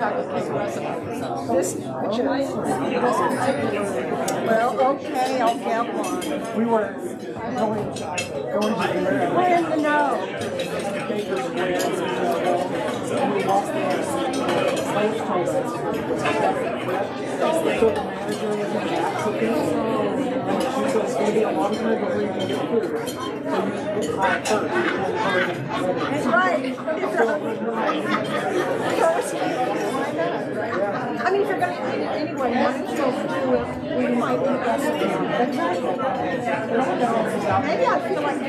This picture, well, okay, I'll get one. We were going to We're in the know. we walked there. Slave told us the manager was in back cooking. She said it's going to be a long time before you can get food. So you get hot first. That's right. I mean, if you're going to eat it anyway, why don't you go to we might eat that. Maybe I feel like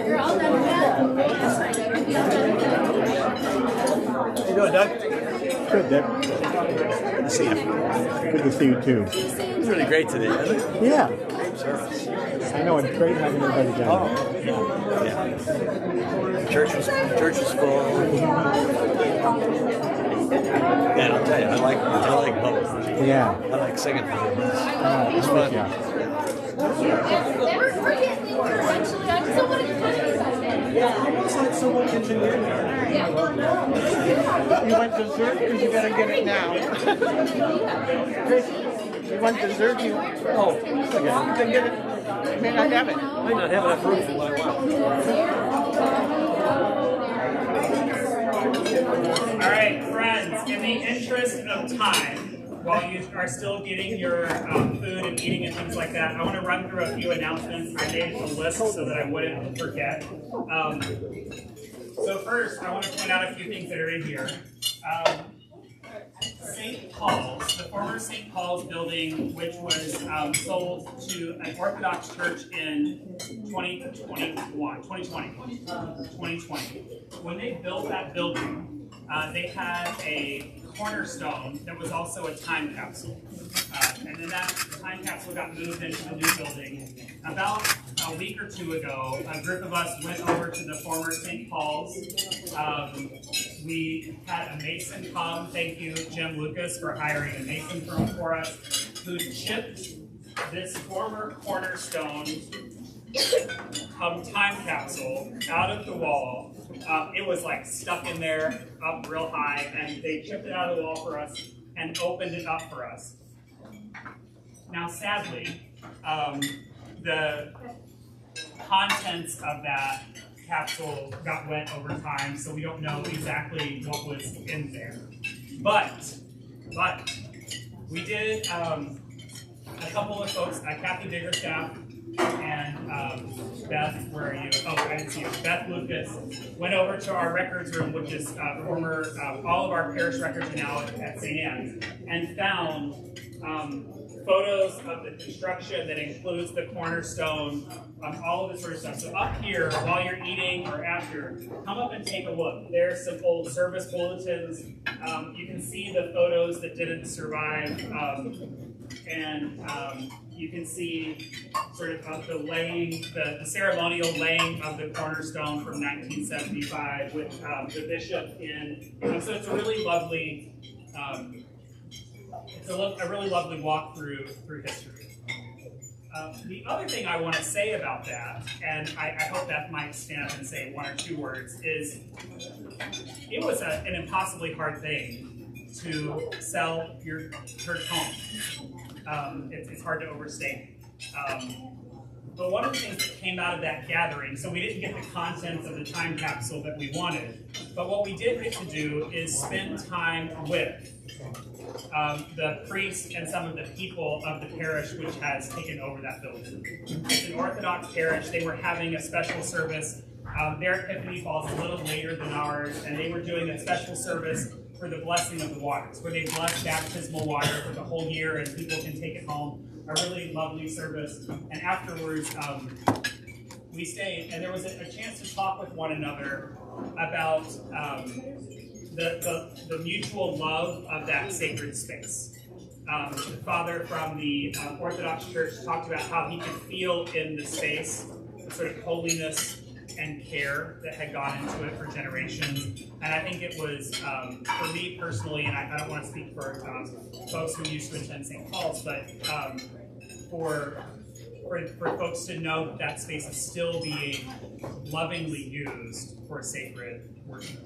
You're all done with How you doing, Doug? Good, Dick. Good to see you. Good to see you too. It's really great today, isn't it? Yeah, Great service. I know it's great having everybody down. Yeah. Church was full. Man, I'll tell you, I like both. Yeah. I like singing for them. It's fun. We're getting there eventually. I just don't want to cut you guys in. Yeah, almost like someone engineered it. You want dessert because you better get it now. You want dessert? Oh, okay. You can get it. You may not have it. I might not have enough room for what I want. All right, friends, in the interest of time, while you are still getting your food and eating and things like that, I want to run through a few announcements. I made a list so that I wouldn't forget. So first, I want to point out a few things that are in here. St. Paul's, the former St. Paul's building, which was sold to an Orthodox church in 2020. When they built that building, they had a cornerstone that was also a time capsule. And then that time capsule got moved into the new building. About a week or two ago, a group of us went over to the former St. Paul's. We had a mason come. Thank you, Jim Lucas, for hiring a mason firm for us, who chipped this former cornerstone time capsule out of the wall. It was like stuck in there, up real high, and they chipped it out of the wall for us and opened it up for us. Now, sadly, the contents of that capsule got wet over time, so we don't know exactly what was in there. But we did a couple of folks, Kathy Biggerstaff and Beth, where are you? Oh, I didn't see you. Beth Lucas went over to our records room, which is former, all of our parish records are now at St. Anne's, and found photos of the construction that includes the cornerstone, all of this sort of stuff. So up here, while you're eating or after, come up and take a look. There's some old service bulletins. You can see the photos that didn't survive, and you can see sort of the laying, the ceremonial laying of the cornerstone from 1975 with the bishop in. So it's a really lovely. It's a really lovely walk through history. The other thing I want to say about that, and I hope Beth might stand up and say one or two words, is it was an impossibly hard thing to sell your church home. It's hard to overstate. But one of the things that came out of that gathering, so we didn't get the contents of the time capsule that we wanted, but what we did get to do is spend time with the priest and some of the people of the parish which has taken over that building. It's an Orthodox parish. They were having a special service. Their Epiphany falls a little later than ours, and they were doing a special service for the blessing of the waters, where they bless baptismal water for the whole year and people can take it home. A really lovely service. And afterwards, we stayed, and there was a chance to talk with one another about the mutual love of that sacred space. The father from the Orthodox Church talked about how he could feel in the space sort of holiness and care that had gone into it for generations. And I think it was, for me personally, and I don't want to speak for folks who used to attend St. Paul's, but for folks to know that that space is still being lovingly used for sacred worship.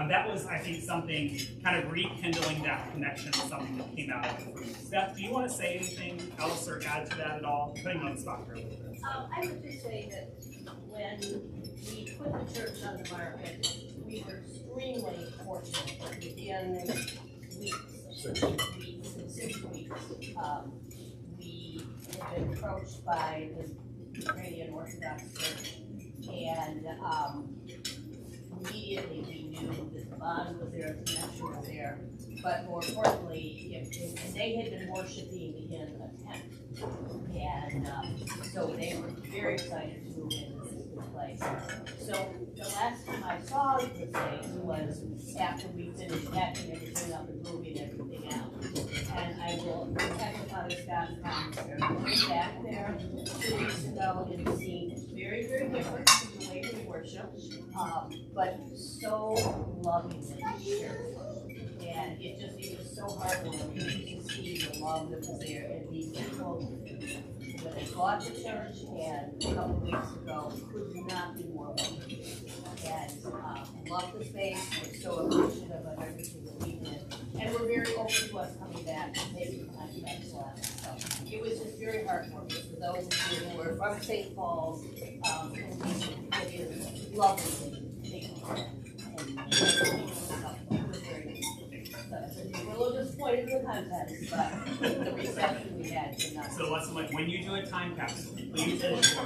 That was, I think, something kind of rekindling that connection, something that came out of it for me. Steph, do you want to say anything else or add to that at all? Putting on the spot for a little bit. I would just say that when we put the church on the market, we were extremely fortunate. Within weeks, 6 weeks, we have been approached by the Ukrainian Orthodox Church, and immediately we knew that the bond was there, the connection was there, but more importantly, if they had been worshiping in a tent, and so they were very excited to move into this place. So the last time I saw the place was after we finished packing everything up and moving everything out. And I will echo Father Scott's comments there. I went back there 2 weeks ago and it seemed very, very different from the way we worship, but so lovingly shared. And it was so heartwarming to see the love that was there, and these people, when they bought the church and a couple of weeks ago, could not be more welcome. And loved the space, we're so appreciative of everything that we did. And we're very open to us coming back and taking time back to us. So it was just very heartwarming for those of you who were from St. Paul's, and it is lovely to take care we're a little disappointed in the context, but the reception we had did not. So lesson like when you do a time capsule, please ensure.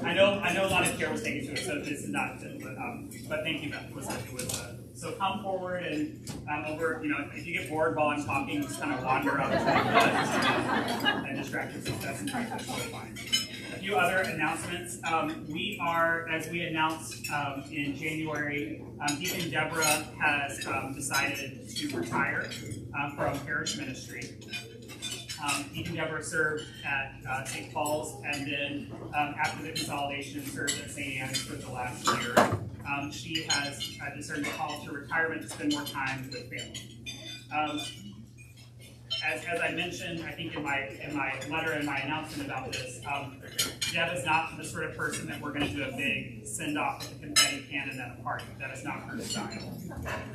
I know a lot of care was taken to it, so this is not. But thank you, Beth. It was so come forward and over. If you get bored while I'm talking, just kind of wander up and distract yourself. That's totally fine. A few other announcements. We are, as we announced in January, Deacon Deborah has decided to retire from parish ministry. Deacon Deborah served at St. Paul's, and then after the consolidation served at St. Anne's for the last year. She has discerned the call to retirement to spend more time with family. As I mentioned, I think in my letter and my announcement about this, Deb is not the sort of person that we're going to do a big send-off with a confetti cannon at a party. That is not her style.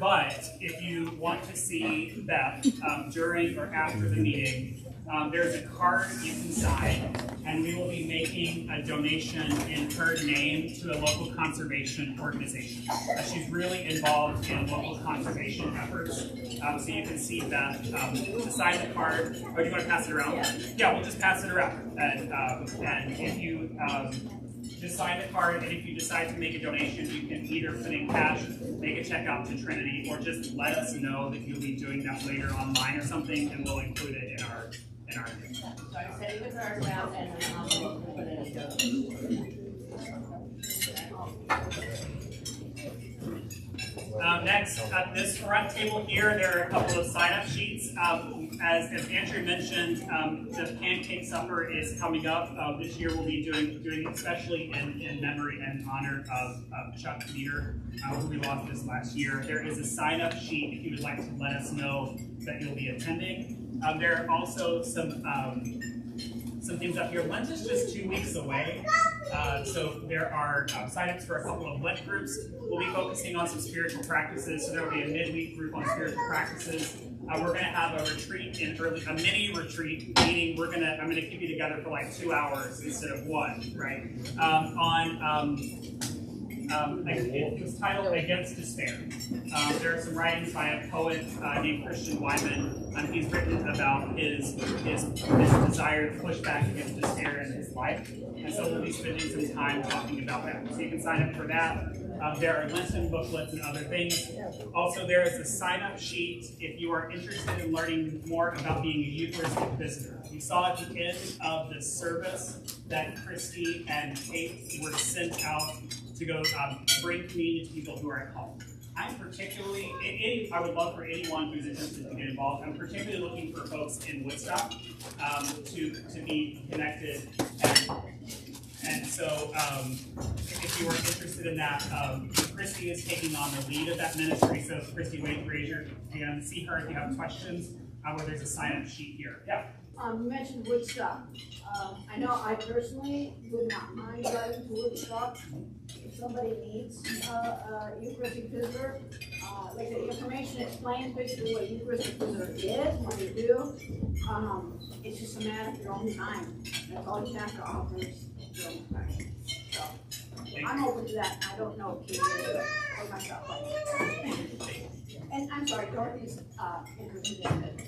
But if you want to see Beth during or after the meeting, there's a card you can sign, and we will be making a donation in her name to a local conservation organization. She's really involved in local conservation efforts, so you can see Beth to sign the card. Oh, do you want to pass it around? Yeah, we'll just pass it around. And if you just sign the card, and if you decide to make a donation, you can either put in cash, make a check out to Trinity, or just let us know that you'll be doing that later online or something, and we'll include it in our thing. So I'm setting the card down and then I'll put it in a donation. Next, at this front table here, there are a couple of sign-up sheets. As Andrew mentioned, the pancake supper is coming up. This year we'll be doing it especially in memory and honor of Chuck Peter, who we lost this last year. There is a sign-up sheet if you would like to let us know that you'll be attending. There are also some things up here. Lent is just 2 weeks away, so there are sign-ups for a couple of Lent groups. We'll be focusing on some spiritual practices, so there will be a midweek group on spiritual practices. We're going to have a retreat a mini retreat, meaning I'm going to keep you together for like 2 hours instead of 1, right? It was titled Against Despair. There are some writings by a poet named Christian Wyman. He's written about his desire to push back against despair in his life. And so we'll be spending some time talking about that. So you can sign up for that. There are Lenten booklets and other things. Also, there is a sign-up sheet if you are interested in learning more about being a Eucharistic visitor. You saw at the end of the service that Christy and Kate were sent out to go bring communion to people who are at home. I'm particularly, I would love for anyone who's interested to get involved. I'm particularly looking for folks in Woodstock to be connected. And So if you are interested in that, Christy is taking on the lead of that ministry. So Christy, wait, raise your hand, see her if you have questions, where there's a sign-up sheet here. Yeah. You mentioned Woodstock. I know I personally would not mind driving to Woodstock if somebody needs a Eucharistic visitor. Like the information explains basically what a Eucharistic visitor is, what they do. It's just a matter of your own time. That's all you have to offer is your own time. So I'm open to that. I don't know if you do it for myself. And I'm sorry, Dorothy's interested in it.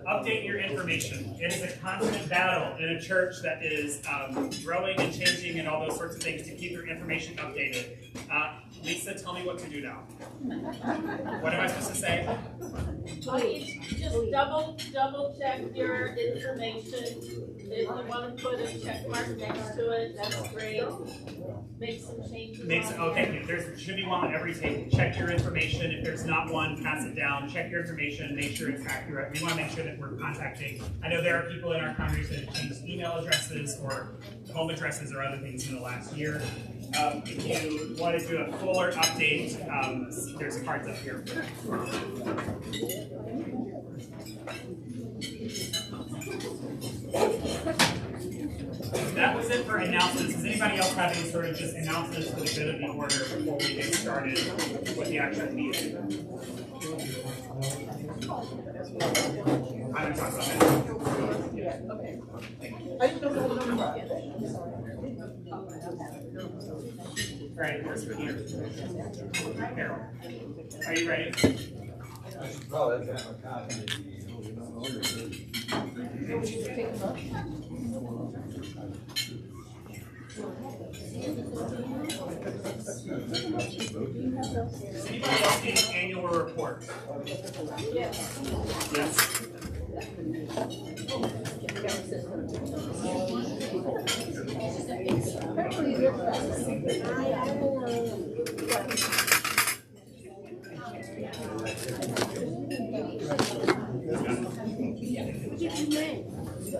Update your information. It is a constant battle in a church that is growing and changing and all those sorts of things to keep your information updated. Lisa, tell me what to do now. What am I supposed to say? Just double check your information. If you want to put a check mark next to it, that's great. Make some changes. Okay, there should be one on every table. Check your information. If there's not one, pass it down. Check your information. Make sure it's accurate. We want to make sure that we're contacting. I know there are people in our congregation that have changed email addresses or home addresses or other things in the last year. If you want to do a fuller update, there's cards up here. That was it for announcements. Does anybody else have any sort of just announcements for the good of the order before we get started with the actual meeting? I'm going to talk about that. All right, here's for here. Carol, are you ready? Does anybody else need an annual report? Yes. Yes.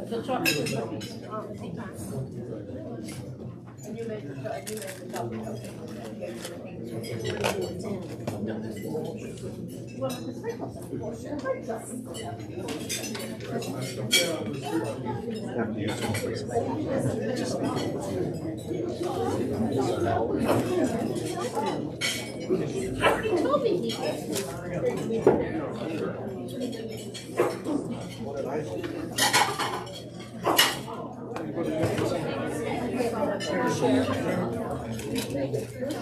The chocolate. And you made the chocolate.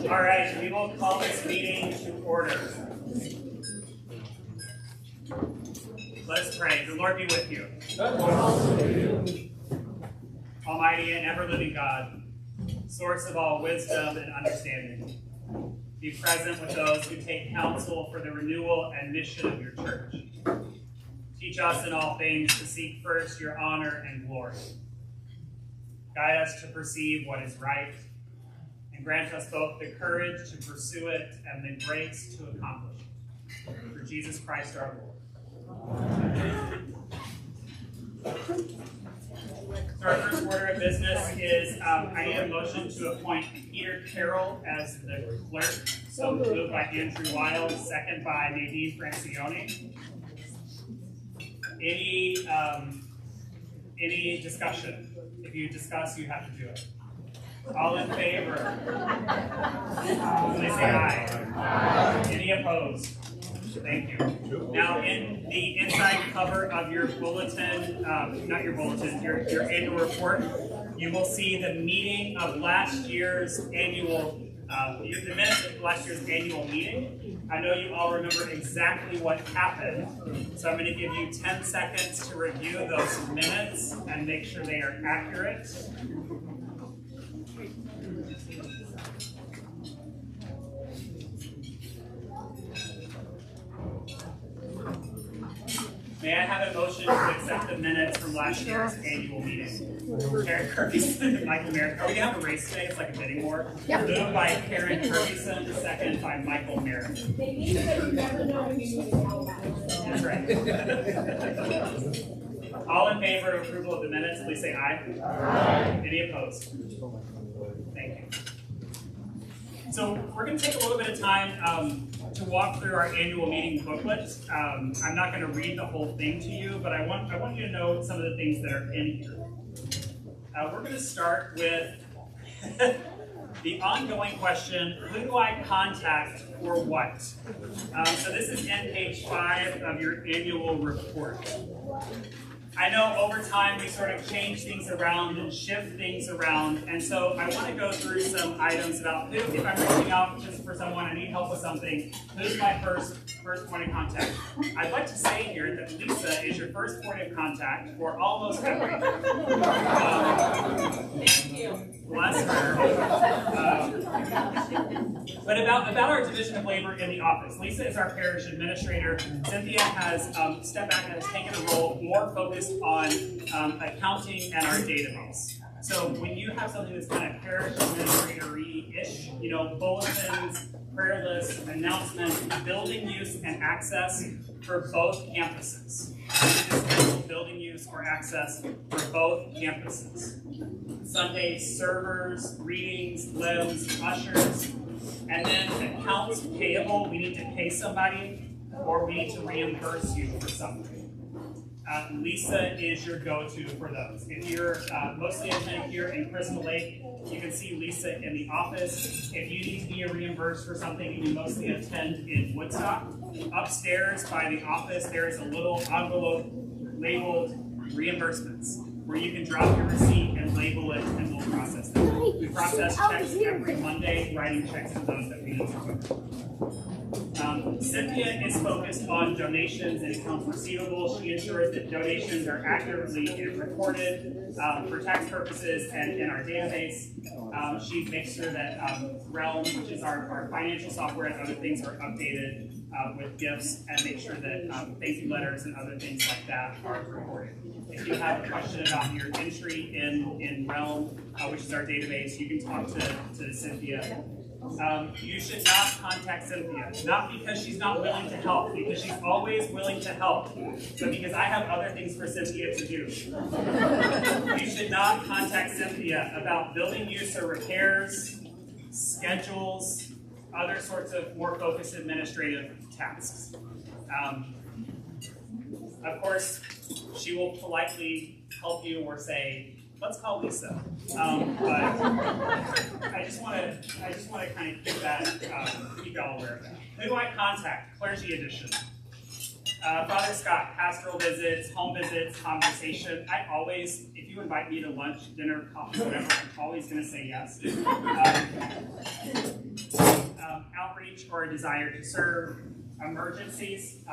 All right, we will call this meeting to order. Let us pray. The Lord be with you. Almighty and ever-living God, source of all wisdom and understanding, be present with those who take counsel for the renewal and mission of your church. Teach us in all things to seek first your honor and glory. Guide us to perceive what is right, and grant us both the courage to pursue it and the grace to accomplish it. Through Jesus Christ our Lord. So our first order of business is I need a motion to appoint Peter Carroll as the clerk. So moved by Andrew Wild, second by Nadine Francione. Any discussion? If you discuss, you have to do it. All in favor? Please say aye. Any opposed? Thank you. Now, in the inside cover of your bulletin, not your bulletin, your annual report, you will see the meeting of last year's annual, the minutes of last year's annual meeting. I know you all remember exactly what happened, so I'm going to give you 10 seconds to review those minutes and make sure they are accurate. May I have a motion to accept the minutes from last year's annual meeting? Karen Kirbyson and Michael Merrick. Are we going to have a race today? It's like a bidding war. Yeah. Moved by Karen Kirbyson, second by Michael Merrick. That's right. All in favor of approval of the minutes, please say aye. Aye. Any opposed? Thank you. So we're going to take a little bit of time to walk through our annual meeting booklet. I'm not going to read the whole thing to you, but I want you to know some of the things that are in here. We're going to start with the ongoing question, who do I contact for what? So this is in page 5 of your annual report. I know over time we sort of change things around and shift things around, and so I want to go through some items about who, if I'm reaching out just for someone, I need help with something, who's my first point of contact. I'd like to say here that Lisa is your first point of contact for almost everything. Thank you. Bless her. But about our division of labor in the office. Lisa is our parish administrator. Cynthia has stepped back and has taken a role more focused on accounting and our database. So when you have something that's kind of parish administrator-y-ish, you know, bulletins, prayer lists, announcements, building use and access for both campuses. Building use or access for both campuses. Sundays, servers, readings, limbs, ushers, and then accounts payable. We need to pay somebody or we need to reimburse you for something. Lisa is your go-to for those. If you're mostly attending here in Crystal Lake, you can see Lisa in the office. If you need to be reimbursed for something, you mostly attend in Woodstock. Upstairs by the office, there is a little envelope labeled reimbursements, where you can drop your receipt and label it, and we'll process them. We process checks every Monday, writing checks to those that we need to. Cynthia is focused on donations and accounts receivable. She ensures that donations are accurately recorded for tax purposes and in our database. She makes sure that Realm, which is our financial software and other things, are updated with gifts, and make sure that thank you letters and other things like that are recorded. If you have a question about your entry in Realm, which is our database, you can talk to Cynthia. You should not contact Cynthia, not because she's not willing to help, because she's always willing to help, but because I have other things for Cynthia to do. You should not contact Cynthia about building use or repairs, schedules, other sorts of more focused administrative tasks. Of course, she will politely help you or say, let's call Lisa. But I just want to kind of keep y'all aware of that. Who do I contact? Clergy edition. Father Scott, pastoral visits, home visits, conversation. I always, if you invite me to lunch, dinner, coffee, whatever, I'm always going to say yes. Outreach or a desire to serve. Emergencies.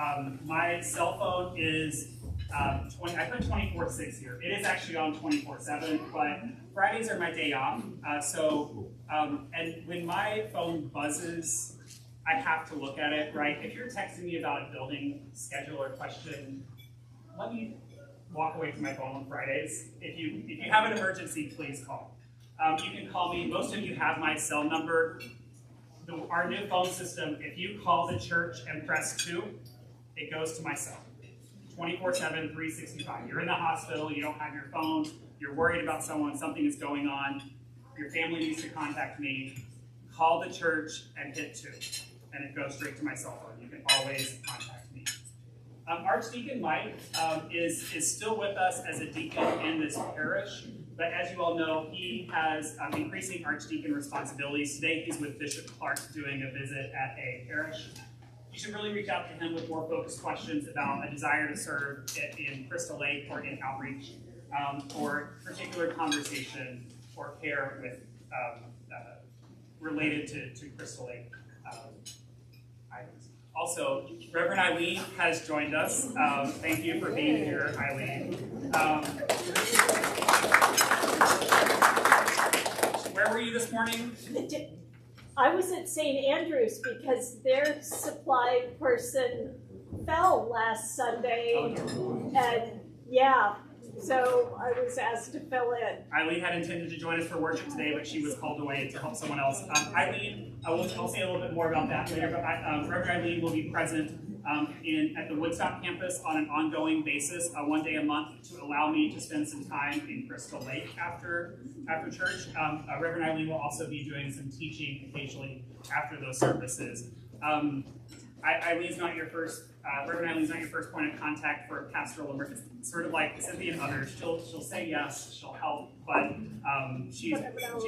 My cell phone is I put 24/6 here. It is actually on 24/7, but Fridays are my day off. And when my phone buzzes, I have to look at it, right? If you're texting me about a building schedule or question, let me walk away from my phone on Fridays. If you have an emergency, please call. You can call me. Most of you have my cell number. Our new phone system, if you call the church and press 2, it goes to my cell. 24/7, 365. You're in the hospital, you don't have your phone, you're worried about something is going on, your family needs to contact me, call the church and hit 2. And it goes straight to my cell phone. You can always contact me. Archdeacon Mike is still with us as a deacon in this parish. But as you all know, he has increasing archdeacon responsibilities. Today he's with Bishop Clark doing a visit at a parish. You should really reach out to him with more focused questions about a desire to serve in Crystal Lake or in outreach, or particular conversation or care with related to Crystal Lake items. Also, Reverend Eileen has joined us. Thank you for being here, Eileen. Where were you this morning? I was at St. Andrew's because their supply person fell last Sunday, and so I was asked to fill in. Eileen had intended to join us for worship today, but she was called away to help someone else. Eileen, I'll say a little bit more about that later, but Reverend Eileen will be present at the Woodstock campus on an ongoing basis, one day a month, to allow me to spend some time in Crystal Lake after church. Reverend Eileen will also be doing some teaching occasionally after those services. Eileen's not your first, Reverend Eileen's not your first point of contact for pastoral emergency. It's sort of like Cynthia and others. She'll say yes, she'll help, but she's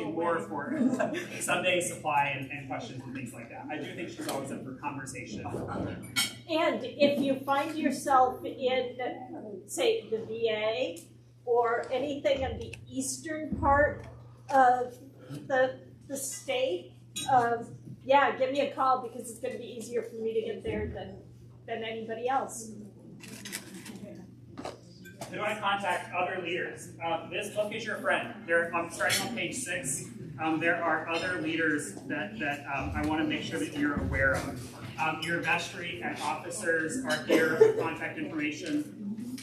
more for Sunday supply and questions and things like that. I do think she's always up for conversation. And if you find yourself in, say, the VA or anything in the eastern part of the state, yeah, give me a call because it's going to be easier for me to get there than anybody else. Who do I contact? Other leaders. This book is your friend. I'm starting on page 6. There are other leaders that I want to make sure that you're aware of. Your vestry and officers are here with contact information.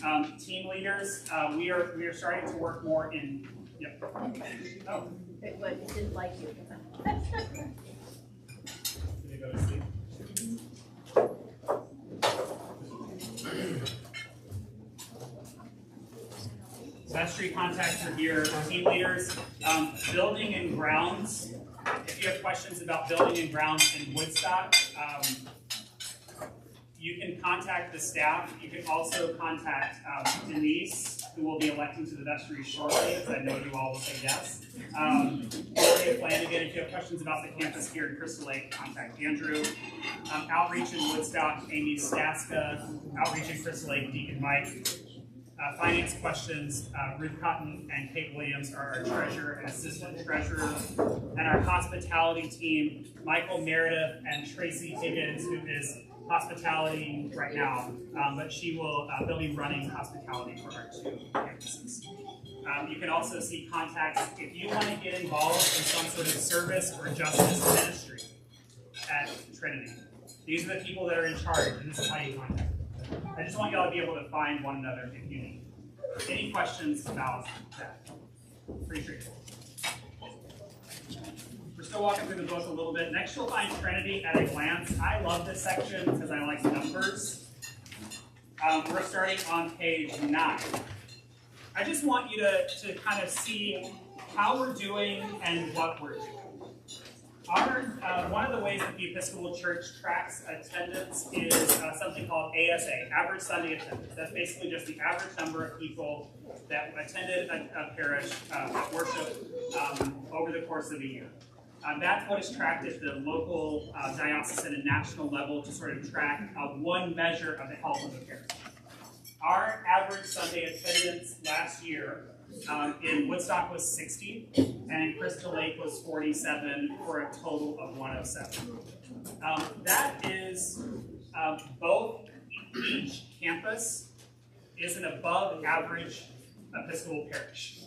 Team leaders, we are starting to work more in. Yep. Oh. It didn't like you. Did they go to sleep? Vestry contacts are here. Team leaders, building and grounds. If you have questions about building and grounds in Woodstock, you can contact the staff. You can also contact Denise, who will be electing to the vestry shortly, as I know you all will say yes. Gloria Flanagan, if you have questions about the campus here in Crystal Lake, contact Andrew. Outreach in Woodstock, Amy Staska. Outreach in Crystal Lake, Deacon Mike. Finance questions, Ruth Cotton and Kate Williams are our treasurer and assistant treasurers. And our hospitality team, Michael Meredith and Tracy Higgins, who is hospitality right now, but they'll be running hospitality for our 2 campuses. You can also see contacts if you want to get involved in some sort of service or justice ministry at Trinity. These are the people that are in charge, and this is how you contact them. I just want y'all to be able to find one another if you need. Any questions about that? Pretty straightforward. We're still walking through the book a little bit. Next you'll find Trinity at a glance. I love this section because I like numbers. We're starting on page 9. I just want you to kind of see how we're doing and what we're doing. One of the ways that the Episcopal Church tracks attendance is something called ASA, Average Sunday Attendance. That's basically just the average number of people that attended a parish worship over the course of a year. That's what is tracked at the local, diocesan, and national level to sort of track one measure of the health of the parish. Our average Sunday attendance last year in Woodstock was 60, and in Crystal Lake was 47, for a total of 107. That is both each campus is an above average Episcopal parish,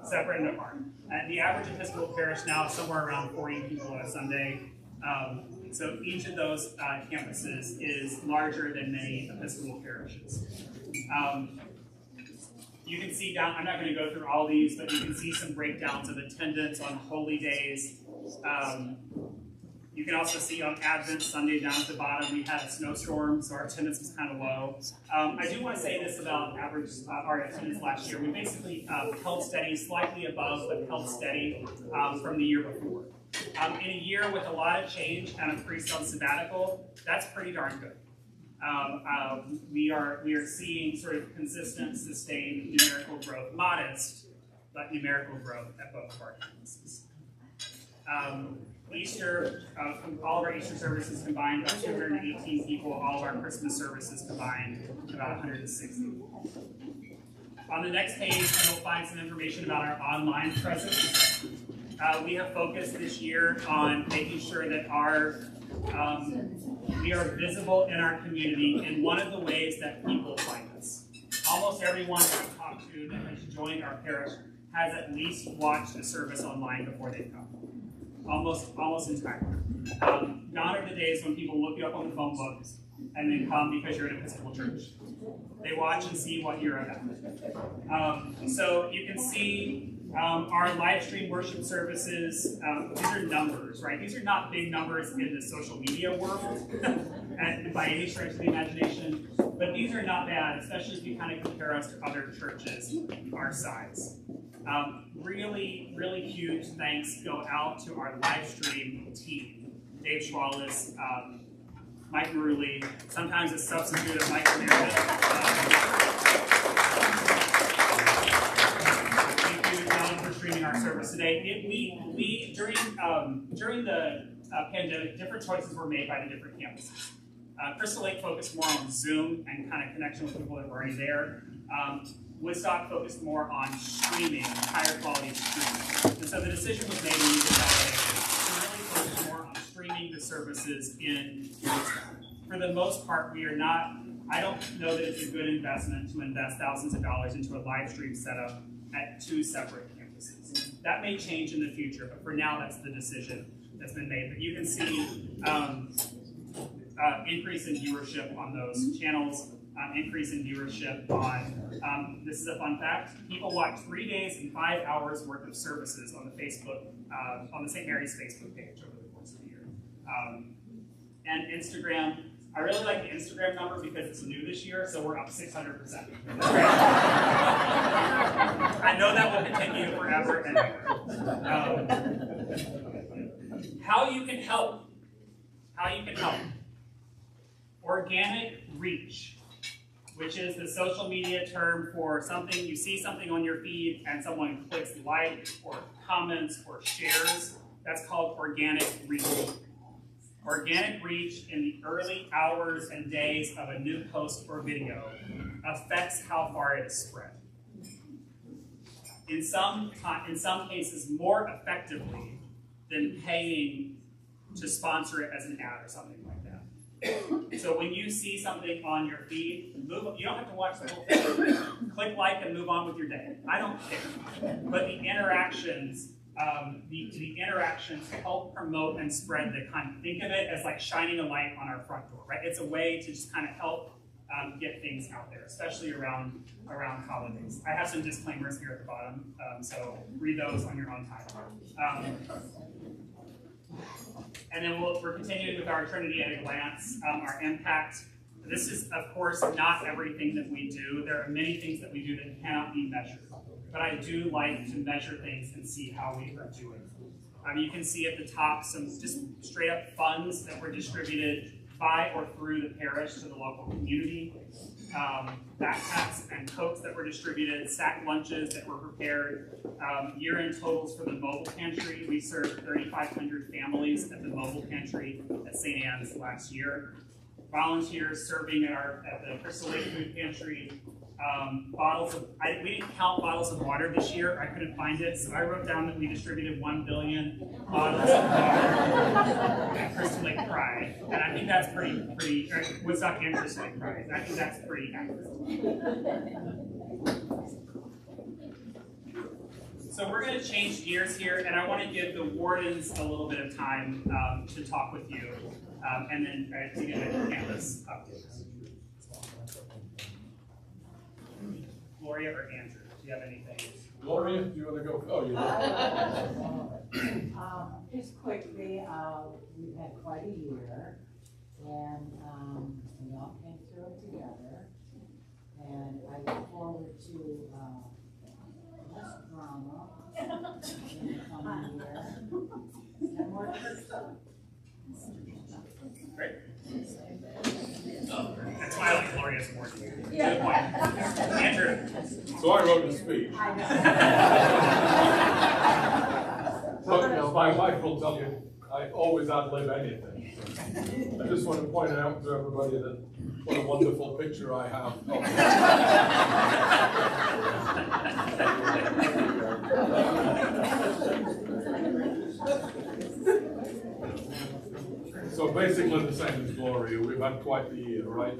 separate and apart. And the average Episcopal parish now is somewhere around 40 people on a Sunday. So each of those campuses is larger than many Episcopal parishes. You can see down, I'm not going to go through all these, but you can see some breakdowns of attendance on holy days. You can also see on Advent Sunday down at the bottom, we had a snowstorm, so our attendance was kind of low. I do want to say this about our attendance last year. We basically held steady, slightly above, but held steady from the year before. In a year with a lot of change and a priest on sabbatical, that's pretty darn good. We are seeing sort of consistent, sustained numerical growth, modest, but numerical growth at both of our campuses. Easter, all of our Easter services combined, about 218 people. All of our Christmas services combined, about 160. On the next page, you'll find some information about our online presence. We have focused this year on making sure that we are visible in our community in one of the ways that people find us. Almost everyone I've talked to that has joined our parish has at least watched a service online before they come. Almost entirely. Gone are the days when people look you up on the phone book and then come because you're an Episcopal church. They watch and see what you're about. So you can see our live stream worship services. These are numbers, right? These are not big numbers in the social media world. by any stretch of the imagination, but these are not bad, especially if you kind of compare us to other churches our size. Really, really huge thanks go out to our live stream team. Dave Schwalis, Mike Maruli, sometimes a substitute of Mike Meredith. Thank you, John, for streaming our service today. We during the pandemic, different choices were made by the different campuses. Crystal Lake focused more on Zoom and kind of connection with people that were already there. Woodstock focused more on streaming, higher quality streaming. And so the decision was made when we consolidated to really focus more on streaming the services in Woodstock. For the most part, we are not, I don't know that it's a good investment to invest thousands of dollars into a live stream setup at 2 separate campuses. That may change in the future, but for now, that's the decision that's been made. But you can see increase in viewership on those channels, increase in viewership on, this is a fun fact, people watch 3 days and 5 hours worth of services on the Facebook, on the St. Mary's Facebook page over the course of the year. And Instagram, I really like the Instagram number because it's new this year, so we're up 600%. I know that will continue forever and ever. How you can help. Organic reach, which is the social media term for something, you see something on your feed and someone clicks like or comments or shares. That's called organic reach. Organic reach in the early hours and days of a new post or video affects how far it is spread. In some cases, more effectively than paying to sponsor it as an ad or something like that. So when you see something on your feed, you don't have to watch the whole thing. Click like and move on with your day. I don't care. But the interactions, the interactions help promote and spread the kind. Think of it as like shining a light on our front door, right? It's a way to just kind of help get things out there, especially around holidays. I have some disclaimers here at the bottom, so read those on your own time. And then we're continuing with our Trinity at a glance, our impact. This is, of course, not everything that we do. There are many things that we do that cannot be measured. But I do like to measure things and see how we are doing. You can see at the top some just straight up funds that were distributed by or through the parish to the local community. Backpacks and coats that were distributed, sack lunches that were prepared. Year-end totals for the mobile pantry. We served 3,500 families at the mobile pantry at St. Anne's last year. Volunteers serving at the Crystal Lake Food Pantry. We didn't count bottles of water this year. I couldn't find it, so I wrote down that we distributed 1 billion bottles of water at Crystal Lake Pride, and I think that's pretty. Woodstock and Crystal Lake Pride. I think that's pretty accurate. So we're going to change gears here, and I want to give the wardens a little bit of time to talk with you, and then to get a campus updates. Gloria or Andrew, do you have anything? Gloria, do you want to go? Oh, you Just quickly, we've had quite a year, and we all came through it together. And I look forward to less drama in the coming year, and more church stuff. Great. That's why I like Gloria's more. Good point. Andrew. So I wrote a speech. But my wife will tell you, I always ad-lib anything. So I just want to point out to everybody that what a wonderful picture I have. So basically the same as Gloria. We've had quite the year, right?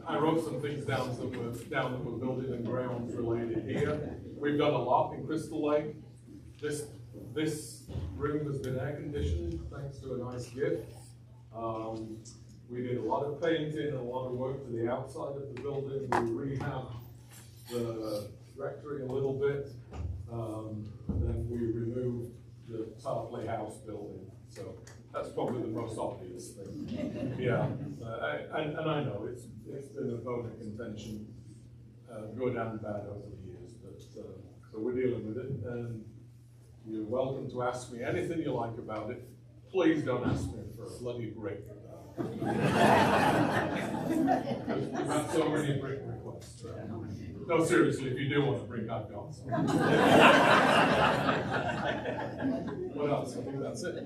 I wrote some things down that were building and grounds related here. We've done a lot in Crystal Lake. This room has been air conditioned thanks to a nice gift. We did a lot of painting and a lot of work to the outside of the building. We rehabbed the rectory a little bit. And then we removed the Tarpley House building. So That's probably the most obvious thing. Yeah, and I know it's been a bone of contention, good and bad over the years, but so we're dealing with it, and you're welcome to ask me anything you like about it. Please don't ask me for a bloody brick. We've had so many brick requests. No, seriously, if you do want a brick, I've got some. What else? I think that's it.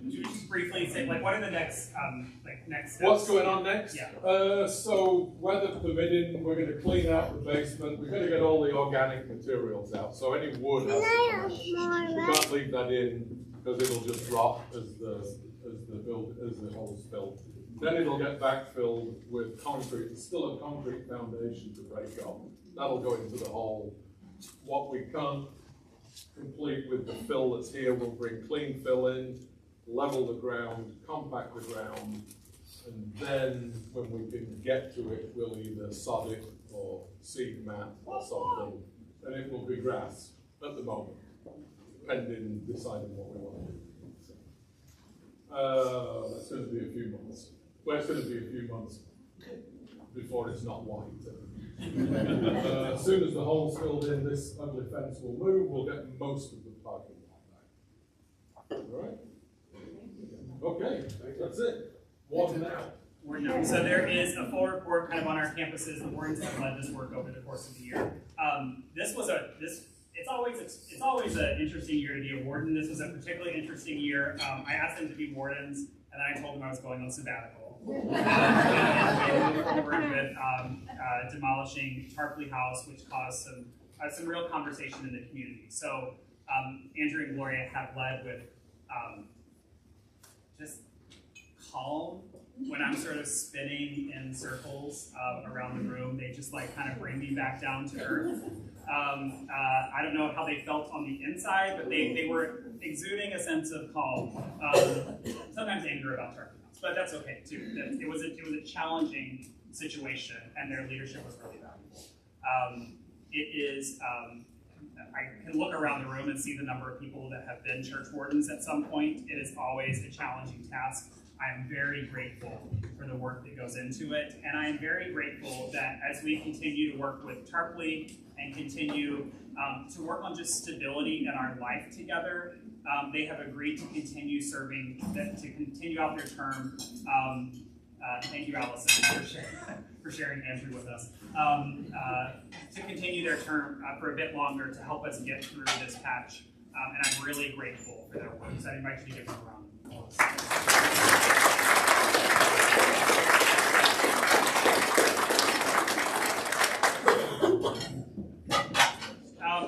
Would you just briefly say, like, what are the next steps? What's going on next? Yeah. So weather permitting, we're going to clean out the basement. We're going to get all the organic materials out. So any wood has to come out. We can't leave that in because it'll just rot as the holes fill. Then it'll get backfilled with concrete. It's still a concrete foundation to break up. That'll go into the hole. What we can't complete with the fill that's here, we'll bring clean fill in, level the ground, compact the ground, and then when we can get to it, we'll either sod it or seed mat or something, and it will be grass at the moment, pending deciding what we want to do. That's going to be a few months. Well, it's going to be a few months before it's not white. As soon as the hole's filled in, this ugly fence will move. We'll get most of the parking lot back. All right? Okay, that's it. One now. So there is a full report kind of on our campuses. The wardens have led this work over the course of the year. It's always an interesting year to be a warden. This was a particularly interesting year. I asked them to be wardens, and then I told them I was going on sabbatical. And moved forward with demolishing Tarpley House, which caused some real conversation in the community. So Andrew and Gloria have led with just calm. When I'm sort of spinning in circles around the room, they just like kind of bring me back down to earth. I don't know how they felt on the inside, but they were exuding a sense of calm. Sometimes anger about Tarpley House, but that's okay too. It was a challenging situation, and their leadership was really valuable. I can look around the room and see the number of people that have been church wardens at some point. It is always a challenging task. I am very grateful for the work that goes into it, and I am very grateful that as we continue to work with Tarpley and continue to work on just stability in our life together, they have agreed to continue serving, to continue out their term. Thank you, Allison, for sharing Andrew with us. To continue their term for a bit longer to help us get through this patch, and I'm really grateful for their work. So I invite you to give them a round of applause.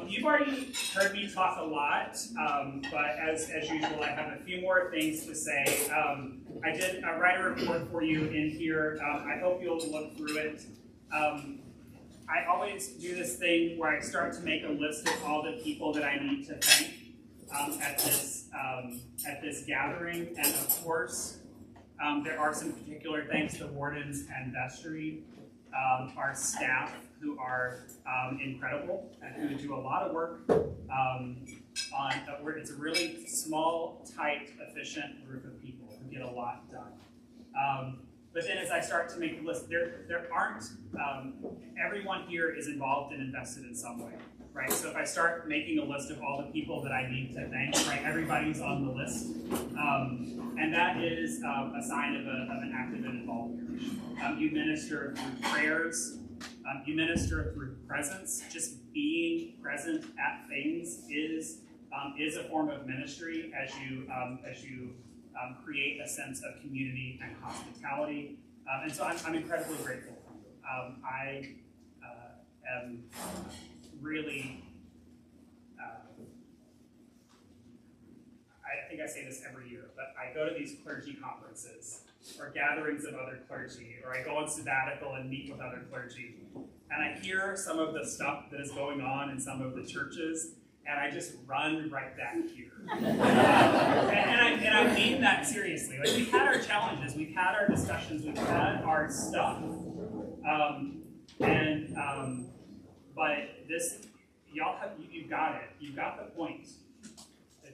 You've already heard me talk a lot, but as usual, I have a few more things to say. I did write a report for you in here. I hope you'll look through it. I always do this thing where I start to make a list of all the people that I need to thank at this gathering, and of course, there are some particular thanks to wardens and vestry, our staff who are incredible and who do a lot of work it's a really small, tight, efficient group of people who get a lot done. But then as I start to make the list, there aren't, everyone here is involved and invested in some way, right? So if I start making a list of all the people that I need to thank, right, everybody's on the list. And that is a sign of an active and involved church. You minister through prayers, you minister through presence. Just being present at things is a form of ministry as you create a sense of community and hospitality. And so I'm incredibly grateful for you. I am really, I think I say this every year, but I go to these clergy conferences or gatherings of other clergy, or I go on sabbatical and meet with other clergy, and I hear some of the stuff that is going on in some of the churches, and I just run right back here. And I mean that seriously. Like, we've had our challenges, we've had our discussions, we've had our stuff. But this, you've got it. You've got the point.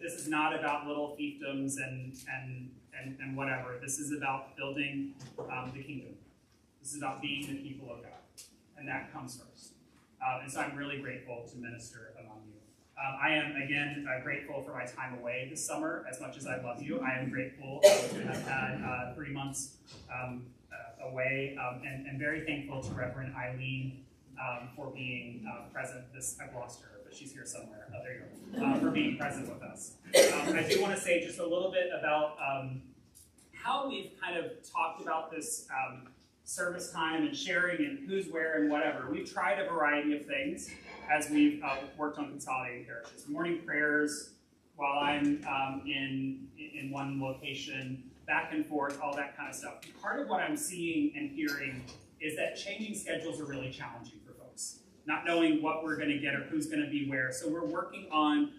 This is not about little fiefdoms and whatever. This is about building the kingdom. This is about being the people of God, and that comes first. And so I'm really grateful to minister among you. I am, again, grateful for my time away this summer. As much as I love you, I am grateful to have had 3 months away, and very thankful to Reverend Eileen for being present. I've lost her, but she's here somewhere. Oh, there you go. For being present with us. I do want to say just a little bit about how we've kind of talked about this service time and sharing and who's where and whatever. We've tried a variety of things as we've worked on consolidating parishes. Morning prayers while I'm in one location, back and forth, all that kind of stuff. Part of what I'm seeing and hearing is that changing schedules are really challenging for folks, not knowing what we're going to get or who's going to be where. So we're working on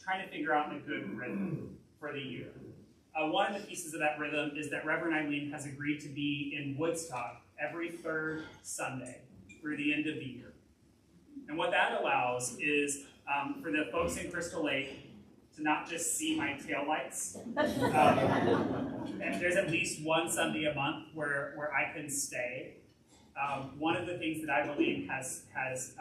trying to figure out a good rhythm for the year. One of the pieces of that rhythm is that Reverend Eileen has agreed to be in Woodstock every third Sunday through the end of the year. And what that allows is for the folks in Crystal Lake to not just see my taillights. And there's at least one Sunday a month where I can stay. One of the things that I believe has as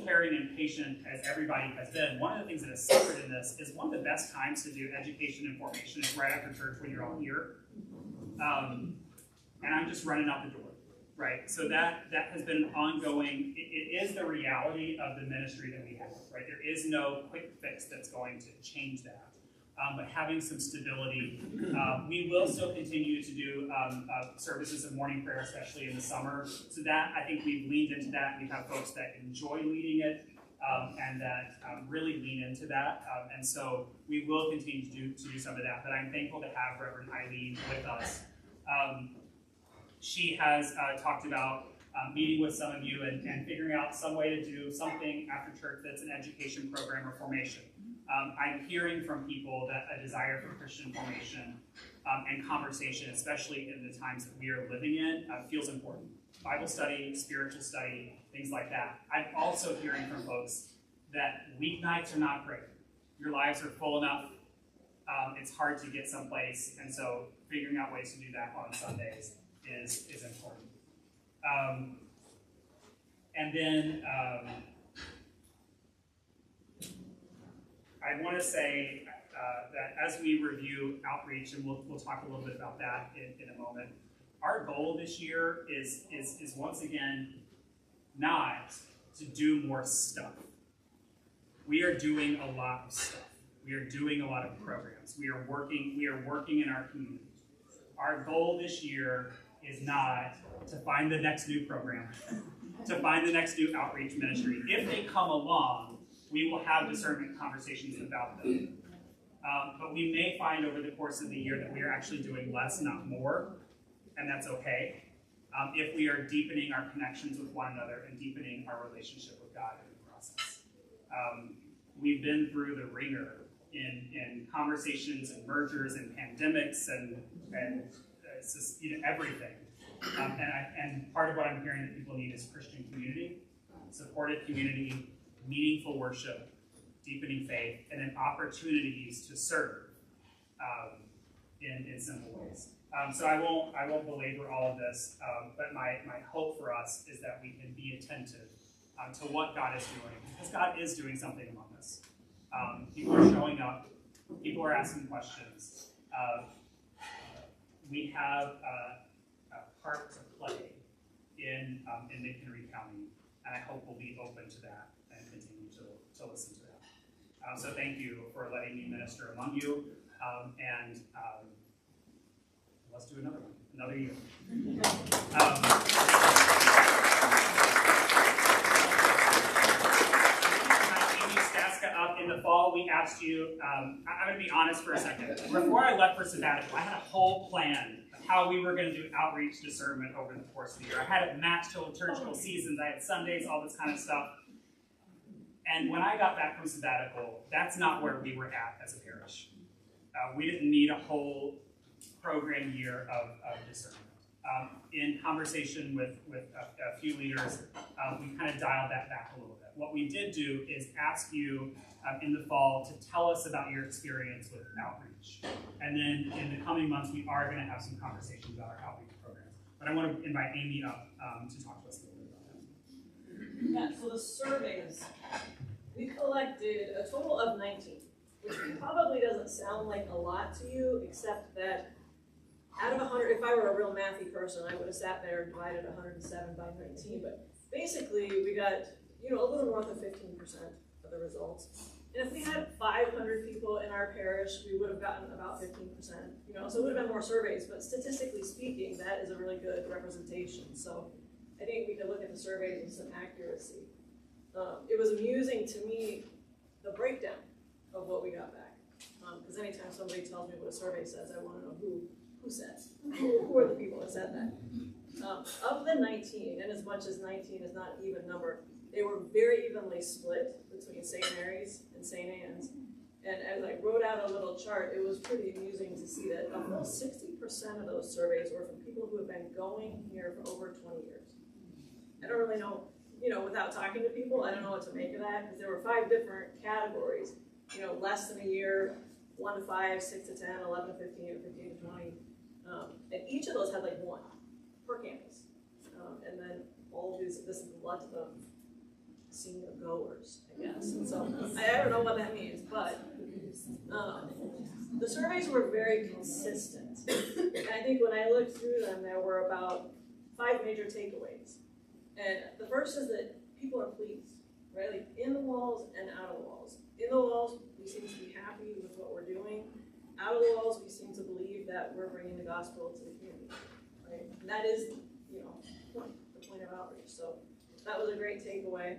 caring and patient as everybody has been, one of the things that has suffered in this is one of the best times to do education and formation is right after church when you're all here. And I'm just running out the door, right? So that has been ongoing. It is the reality of the ministry that we have, right? There is no quick fix that's going to change that. But having some stability. We will still continue to do services of morning prayer, especially in the summer. So that, I think we've leaned into that. We have folks that enjoy leading it and that really lean into that. And so we will continue to do some of that. But I'm thankful to have Reverend Eileen with us. She has talked about meeting with some of you and figuring out some way to do something after church that's an education program or formation. I'm hearing from people that a desire for Christian formation and conversation, especially in the times that we are living in, feels important. Bible study, spiritual study, things like that. I'm also hearing from folks that weeknights are not great. Your lives are full enough. It's hard to get someplace, and so figuring out ways to do that on Sundays is important. And then I want to say that as we review outreach, and we'll talk a little bit about that in a moment, our goal this year is once again not to do more stuff. We are doing a lot of stuff. We are doing a lot of programs. We are working in our community. Our goal this year is not to find the next new program, to find the next new outreach ministry. If they come along, we will have discernment conversations about them. But we may find over the course of the year that we are actually doing less, not more, and that's okay. If we are deepening our connections with one another and deepening our relationship with God in the process. We've been through the ringer in conversations and mergers and pandemics and it's just, everything. And part of what I'm hearing that people need is Christian community, supportive community, meaningful worship, deepening faith, and then opportunities to serve in simple ways. So I won't belabor all of this, but my hope for us is that we can be attentive to what God is doing, because God is doing something among us. People are showing up. People are asking questions. We have a part to play in McHenry County, and I hope we'll be open to that and continue to listen to that. So thank you for letting me minister among you, and let's do another one, another year. Up in the fall, we asked you, I'm going to be honest for a second. Before I left for sabbatical, I had a whole plan of how we were going to do outreach discernment over the course of the year. I had it matched to liturgical seasons. I had Sundays, all this kind of stuff. And when I got back from sabbatical, that's not where we were at as a parish. We didn't need a whole program year of discernment. in conversation with a few leaders, we kind of dialed that back a little bit. What we did do is ask you in the fall to tell us about your experience with outreach. And then in the coming months, we are going to have some conversations about our outreach programs. But I want to invite Amy up to talk to us a little bit about that. Yeah, so the surveys, we collected a total of 19, which probably doesn't sound like a lot to you, except that out of 100, if I were a real mathy person, I would have sat there and divided 107 by 19, but basically we got, a little north of 15% of the results. And if we had 500 people in our parish, we would have gotten about 15%, so it would have been more surveys, but statistically speaking, that is a really good representation. So I think we could look at the surveys with some accuracy. It was amusing to me, the breakdown of what we got back. Because anytime somebody tells me what a survey says, I want to know who says, who are the people that said that. Of the 19, and as much as 19 is not an even number, they were very evenly split between St. Mary's and St. Anne's. And as I wrote out a little chart, it was pretty amusing to see that almost 60% of those surveys were from people who have been going here for over 20 years. I don't really know, without talking to people, I don't know what to make of that, because there were 5 different categories, less than a year, 1 to 5, 6 to 10, 11 to 15, or 15 to 20. And each of those had like 1 per campus. And then all of this is a lot of senior goers, I guess. And so I don't know what that means, but the surveys were very consistent. And I think when I looked through them, there were about 5 major takeaways. And the first is that people are pleased, right? Like in the walls and out of the walls. In the walls, we seem to be happy with what we're doing. Out of the walls, we seem to believe that we're bringing the gospel to the community, right? And that is, the point of outreach. So that was a great takeaway.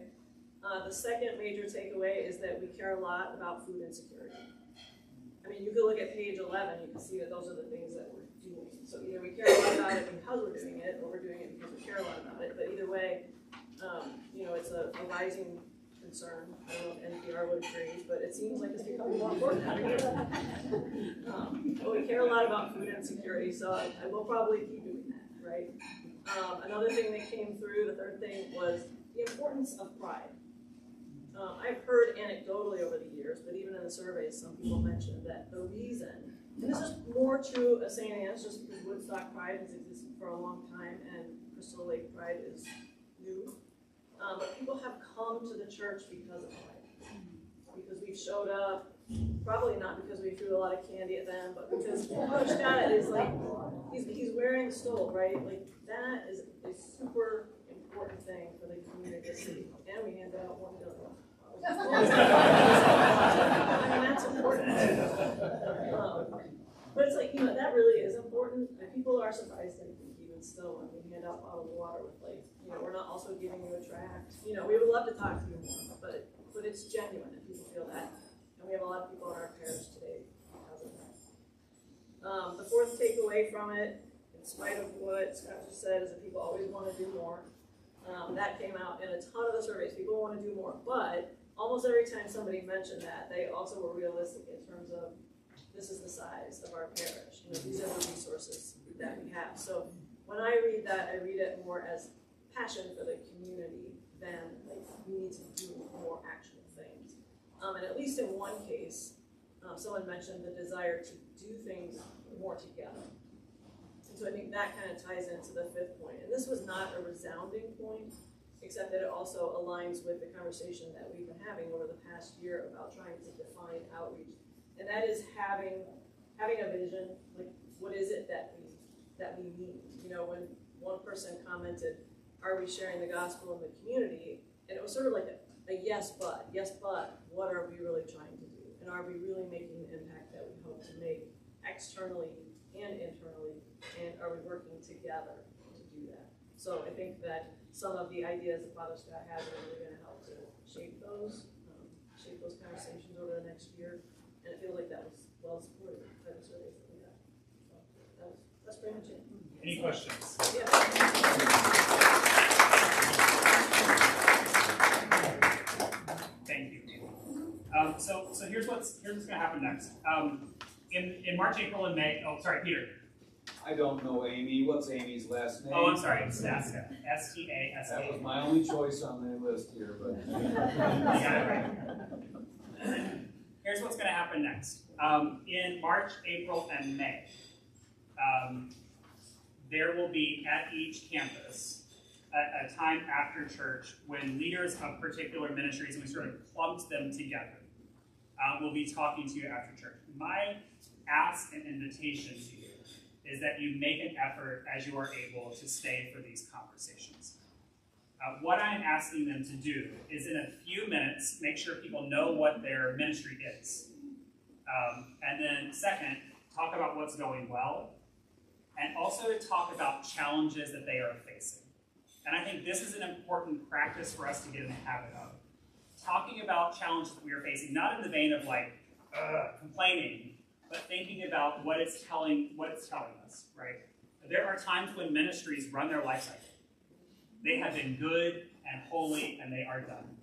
The second major takeaway is that we care a lot about food insecurity. I mean, you could look at page 11, you can see that those are the things that we're doing. So either we care a lot about it because we're doing it, or we're doing it because we care a lot about it. But either way, it's a rising concern. I don't know if NPR would agree, but it seems like it's becoming more important every year. But we care a lot about food insecurity, so I will probably keep doing that, right? Another thing that came through, the third thing, was the importance of pride. I've heard anecdotally over the years, but even in the surveys, some people mentioned that the reason, and this is more true of St. Anne's, just because Woodstock Pride has existed for a long time and Crystal Lake Pride is new. But people have come to the church because of pride. Because we've showed up, probably not because we threw a lot of candy at them, but because Choquette is like, he's wearing the stole, right? Like, that is a super important thing for the community to see. And we handed out $1 million. And that's important. But it's like, that really is important. And people are surprised, I think, even still, when we hand out bottled water with, like, we're not also giving you a tract. We would love to talk to you more, but it's genuine and people feel that. And we have a lot of people in our parish today because of that. The fourth takeaway from it, in spite of what Scott just said, is that people always want to do more. That came out in a ton of the surveys. People want to do more, but almost every time somebody mentioned that, they also were realistic in terms of this is the size of our parish. These are the resources that we have. So when I read that, I read it more as passion for the community than like we need to do more actual things. And at least in one case, someone mentioned the desire to do things more together. And so I think that kind of ties into the fifth point. And this was not a resounding point, except that it also aligns with the conversation that we've been having over the past year about trying to define outreach. And that is having a vision, like what is it that we need? When one person commented, are we sharing the gospel in the community? And it was sort of like a yes, but what are we really trying to do? And are we really making the impact that we hope to make externally and internally? And are we working together to do that? So I think that some of the ideas that Father Scott has are really going to help to shape those conversations over the next year. And it feels like that was well supported by the surveys that we got. So that's pretty much it. Any questions? Yeah. Thank you. So here's what's going to happen next. In March, April, and May. Oh, sorry, Peter. I don't know Amy. What's Amy's last name? Oh, I'm sorry, Staska. S-T-A-S-K. That was my only choice on the list here, but. Here's what's going to happen next. In March, April, and May, there will be at each campus a time after church when leaders of particular ministries, and we sort of clumped them together, will be talking to you after church. My ask and invitation to you is that you make an effort as you are able to stay for these conversations. What I'm asking them to do is in a few minutes, make sure people know what their ministry is. And then second, talk about what's going well, and also to talk about challenges that they are facing. And I think this is an important practice for us to get in the habit of. Talking about challenges that we are facing, not in the vein of like complaining, but thinking about what it's telling us, right? There are times when ministries run their life cycle. They have been good and holy, and they are done.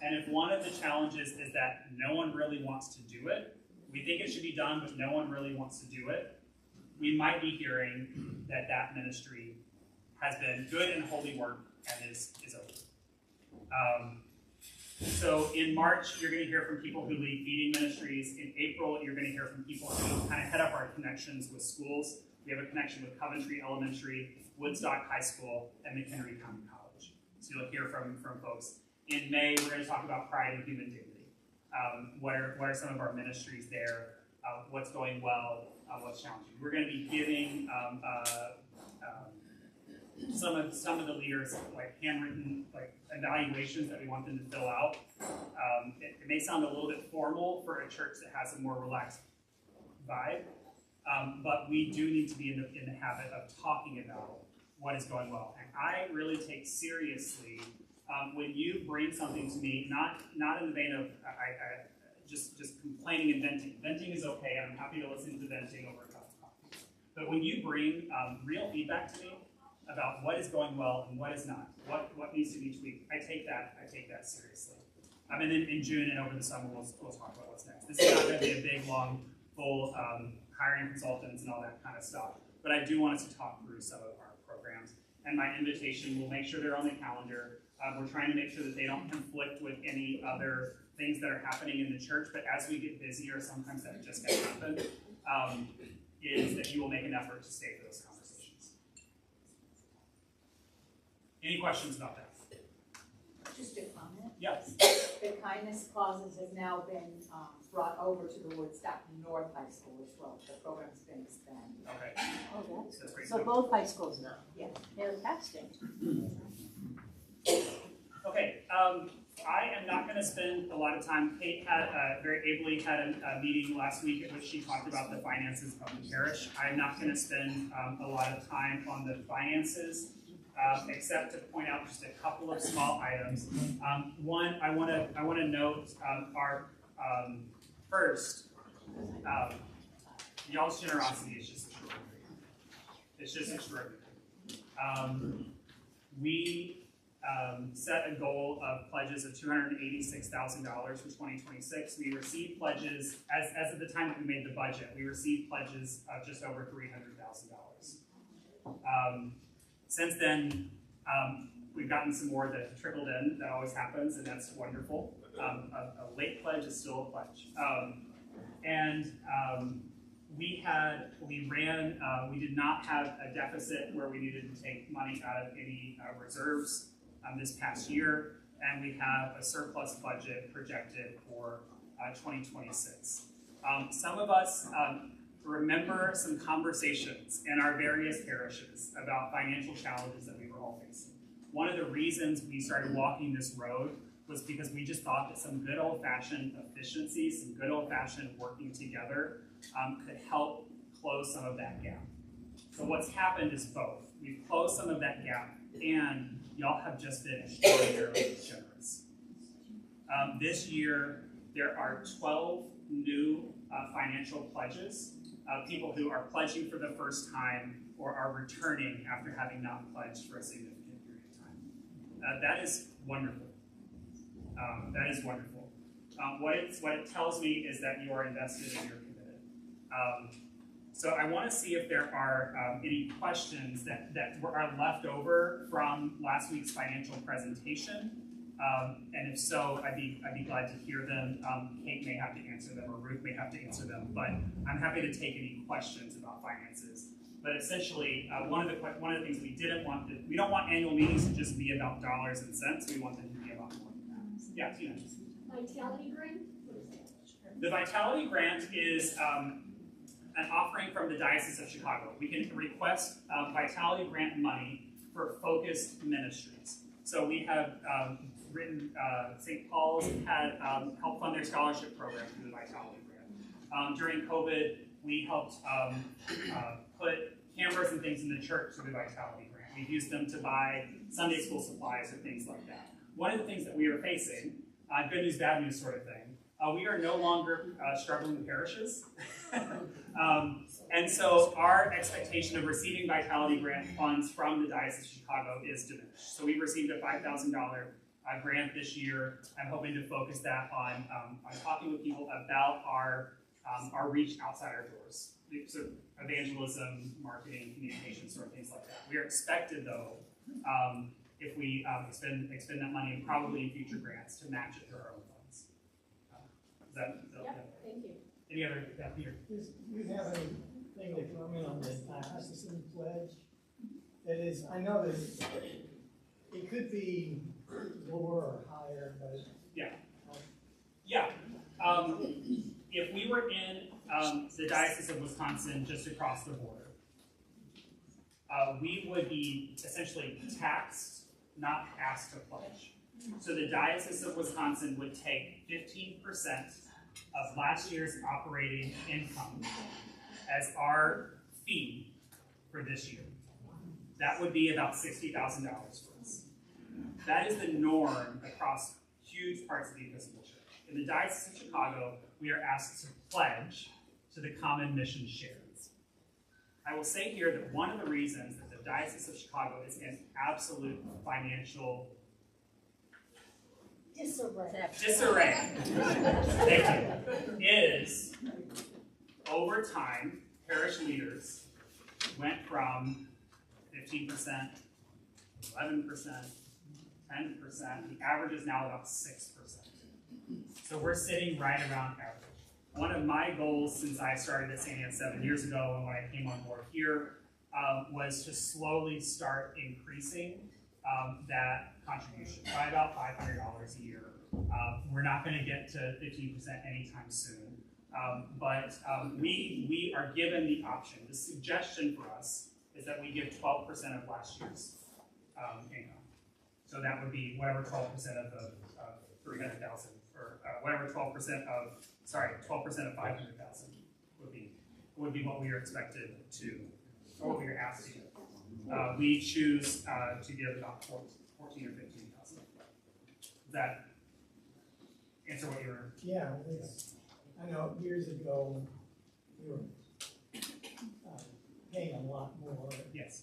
And if one of the challenges is that no one really wants to do it, we think it should be done, but no one really wants to do it, we might be hearing that that ministry has been good and holy work and is over. So in March, you're going to hear from people who lead feeding ministries. In April, you're going to hear from people who kind of head up our connections with schools. We have a connection with Coventry Elementary, Woodstock High School, and McHenry County College. So you'll hear from folks. In May, we're going to talk about pride and human dignity. What are some of our ministries there? What's going well? What's challenging? We're going to be giving some of the leaders like handwritten like evaluations that we want them to fill out. It may sound a little bit formal for a church that has a more relaxed vibe, but we do need to be in the habit of talking about what is going well. And I really take seriously when you bring something to me, not in the vein of just complaining and venting. Venting is okay, and I'm happy to listen to venting over a cup of coffee. But when you bring real feedback to me about what is going well and what is not, what needs to be tweaked, I take that seriously. And then in June and over the summer, we'll talk about what's next. This is not going to be a big, long, full hiring consultants and all that kind of stuff. But I do want us to talk through some of our programs. And my invitation, we'll make sure they're on the calendar. We're trying to make sure that they don't conflict with any other things that are happening in the church. But as we get busier, sometimes that just can happen, is that you will make an effort to stay for those conversations. Any questions about that? Just a comment. Yes. The kindness clauses have now been brought over to the Woodstock North High School as well. The program's been expanded. Okay. Oh, That's great. so both high schools now? Yeah. Fantastic. Okay, I am not going to spend a lot of time. Kate had very ably had a meeting last week at which she talked about the finances of the parish. I'm not going to spend a lot of time on the finances, except to point out just a couple of small items. One, I want to note our first, y'all's generosity is just extraordinary. It's just extraordinary. We set a goal of pledges of $286,000 for 2026. We received pledges, as of the time that we made the budget, we received pledges of just over $300,000. Since then, we've gotten some more that trickled in. That always happens, and that's wonderful. A late pledge is still a pledge. We did not have a deficit where we needed to take money out of any reserves this past year, and we have a surplus budget projected for 2026. Some of us remember some conversations in our various parishes about financial challenges that we were all facing. One of the reasons we started walking this road was because we just thought that some good old-fashioned efficiency, some good old-fashioned working together could help close some of that gap. So what's happened is both. We've closed some of that gap, and y'all have just been extraordinarily generous. This year, there are 12 new financial pledges, people who are pledging for the first time or are returning after having not pledged for a significant period of time. That is wonderful. That is wonderful. What it tells me is that you are invested and you're committed. So I want to see if there are any questions that are left over from last week's financial presentation. And if so, I'd be glad to hear them. Kate may have to answer them, or Ruth may have to answer them, but I'm happy to take any questions about finances. But essentially, one of the things we don't want annual meetings to just be about dollars and cents. We want them to be about more than that. Yeah, Tina. Vitality grant? The Vitality Grant is an offering from the Diocese of Chicago. We can request Vitality Grant money for focused ministries. So we have written, St. Paul's had helped fund their scholarship program through the Vitality Grant. During COVID, we helped put cameras and things in the church through the Vitality Grant. We've used them to buy Sunday school supplies or things like that. One of the things that we are facing, good news, bad news sort of thing, we are no longer struggling with parishes. And so our expectation of receiving Vitality Grant funds from the Diocese of Chicago is diminished. So we received a $5,000 grant this year. I'm hoping to focus that on talking with people about our reach outside our doors. So evangelism, marketing, communication, sort of things like that. We are expected, though, if we expend that money, probably in future grants, to match it through our own funds. Yeah, thank you. Any other, Peter? Do you have anything to comment on the diocesan pledge? That is, I know that it could be lower or higher, but yeah. If we were in the Diocese of Wisconsin, just across the border, we would be essentially taxed, not asked to pledge. So the Diocese of Wisconsin would take 15% of last year's operating income as our fee for this year. That would be about $60,000 for us. That is the norm across huge parts of the Episcopal Church. In the Diocese of Chicago, we are asked to pledge to the common mission shares. I will say here that one of the reasons that the Diocese of Chicago is in absolute financial disarray thank you, is over time, parish leaders went from 15%, 11%, 10%. The average is now about 6%. So we're sitting right around average. One of my goals since I started at St. Anne 7 years ago and when I came on board here was to slowly start increasing that contribution by about $500 a year. We're not going to get to 15% anytime soon, but we are given the option. The suggestion for us is that we give 12% of last year's income. So that would be whatever 12% of the 300,000, or whatever 12% of 500,000 would be what we are expected to, or what we are asked to do. We choose to give about 14 or 15,000. Does that answer what you were? yeah, I know years ago we were paying a lot more. Yes.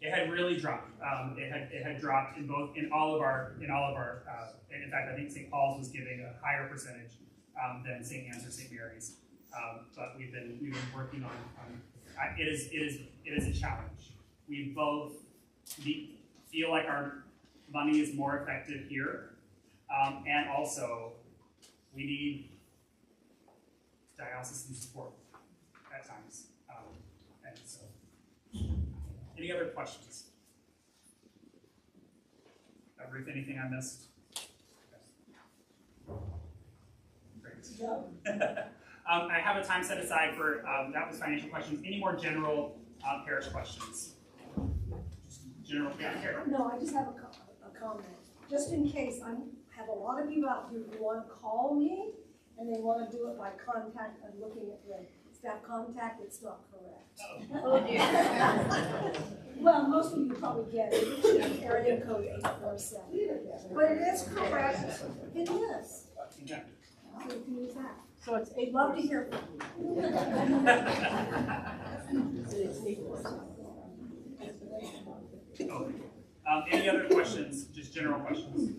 It had really dropped. It had dropped in all of our. In fact, I think St. Paul's was giving a higher percentage than St. Anne's or St. Mary's. But we've been working on. It is a challenge. We both feel like our money is more effective here, and also we need diocesan support at times. And so, any other questions? Ruth, anything I missed? Great. I have a time set aside for, that was financial questions. Any more general parish questions? General, yeah, Carol. No, I just have a comment. Just in case, I have a lot of you out here who want to call me, and they want to do it by contact and looking at the staff contact, it's not correct. Oh dear. Well, most of you probably get it, area code 847. But it is correct, it is. Yeah. So you can use that. So it's I'd love to hear from you. Any other questions? Just general questions.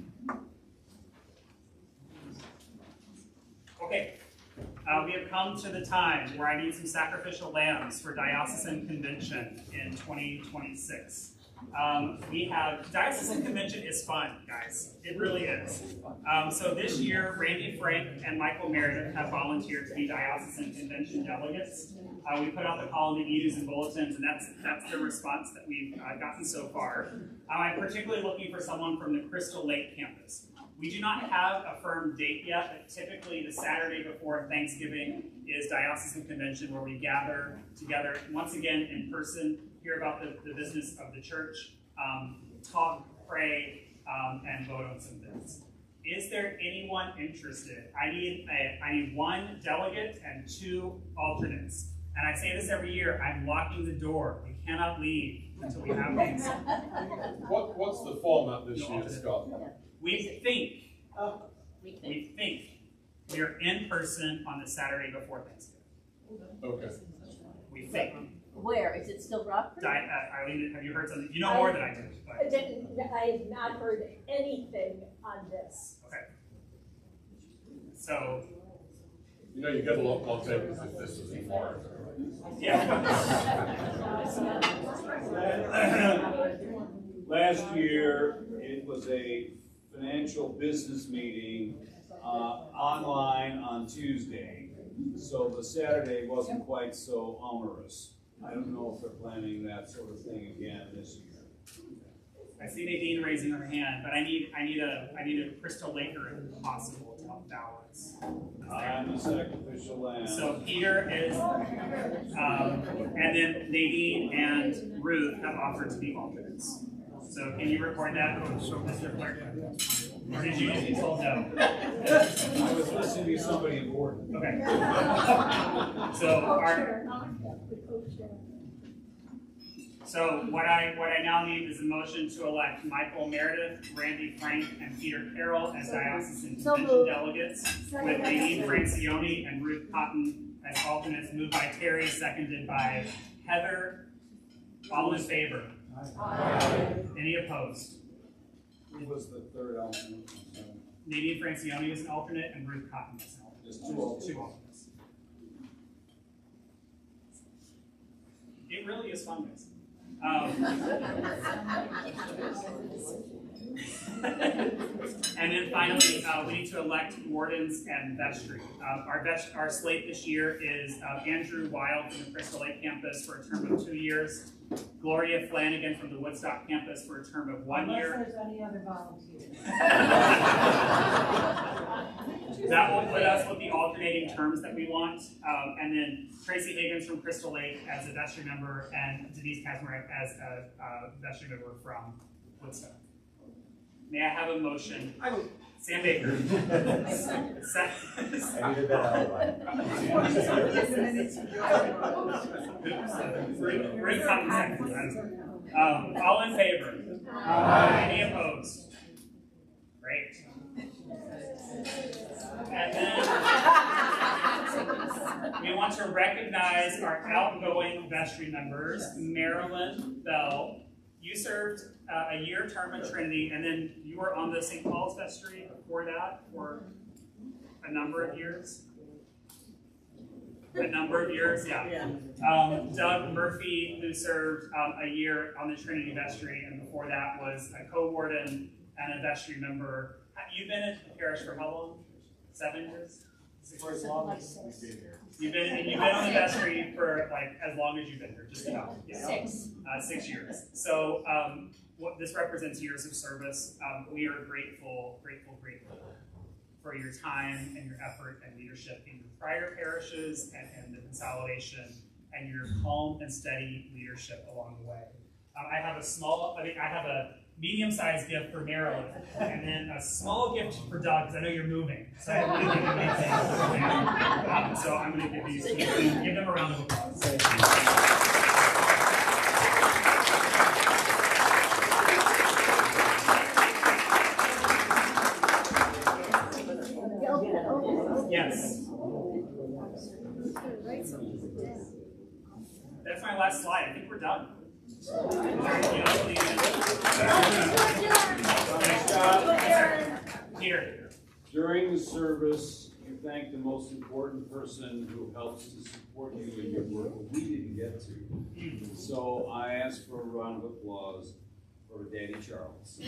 Okay. We have come to the time where I need some sacrificial lambs for diocesan convention in 2026. Diocesan convention is fun, guys. It really is. So this year, Randy Frank and Michael Meredith have volunteered to be diocesan convention delegates. We put out the call in the e-news and bulletins, and that's the response that we've gotten so far. I'm particularly looking for someone from the Crystal Lake campus. We do not have a firm date yet, but typically the Saturday before Thanksgiving is diocesan convention, where we gather together once again in person, hear about the business of the church, talk, pray, and vote on some things. Is there anyone interested? I need one delegate and 2 alternates. And I say this every year, I'm locking the door. We cannot leave until we have things. What's the format this year, Scott? We think we are in person on the Saturday before Thanksgiving. Okay. We think. Where? Is it still Rockford? Eileen, have you heard something? You know more than I do. But. I have not heard anything on this. Okay. So. You know, you get a lot more takers if this is in Florida. Yeah. Last year, it was a financial business meeting online on Tuesday, so the Saturday wasn't quite so onerous. I don't know if they're planning that sort of thing again this year. I see Nadine raising her hand, but I need a Crystal Laker if possible to help balance. I'm the sacrificial lamb. So Peter is, and then Nadine and Ruth have offered to be alternates. So can you record that, Mr. Clerk? Or did you just be told no? I was listening to somebody important. Okay. So what I now need is a motion to elect Michael Meredith, Randy Frank, and Peter Carroll as diocesan convention delegates, with Nadine Francione and Ruth Cotton as alternates, moved by Terree, seconded by Heather. All in favor? Aye. Any opposed? Who was the third alternate? Nadine Francione is an alternate, and Ruth Cotton is an alternate. Just 2 alternates. 2 alternates. It really is fun, guys. And then finally, we need to elect wardens and vestry. Our slate this year is Andrew Wild from the Crystal Lake campus for a term of 2 years, Gloria Flanagan from the Woodstock campus for a term of 1 year. Unless there's any other volunteers. That will put us with the alternating terms that we want. And then Tracy Higgins from Crystal Lake as a vestry member, and Denise Kazmarek as a vestry member from Woodstock. May I have a motion? Sam Baker. I needed that outline. Bring common second. All in favor? Any opposed? Great. And then we want to recognize our outgoing vestry members, Marilyn Bell. You served a year term at Trinity, and then you were on the St. Paul's vestry before that for a number of years. Yeah. Doug Murphy, who served a year on the Trinity vestry, and before that was a co-warden and a vestry member. You've been at the parish for how long? 7 years? For as long as we've been here. You've been on the vestry for like as long as you've been here, just about. Yeah. 6 years. So what this represents years of service. We are grateful for your time and your effort and leadership in your prior parishes and the consolidation, and your calm and steady leadership along the way. I have a medium-sized gift for Marilyn, and then a small gift for Doug, because I know you're moving. So I'm going to give you these. So I'm going to give these to you. Give them a round of applause. Yes. That's my last slide. I think we're done. Here. During the service, you thank the most important person who helps to support you in your work that we didn't get to. So I ask for a round of applause for Daddy Charles.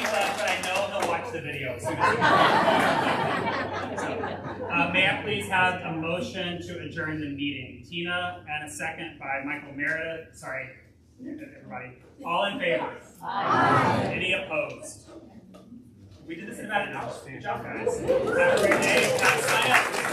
But I know he'll watch the video soon. May I please have a motion to adjourn the meeting? Tina, and a second by Michael Meredith. Sorry, everybody. All in favor? Aye. Any opposed? We did this in about an hour. Good job, guys. Have a great day. Sign up.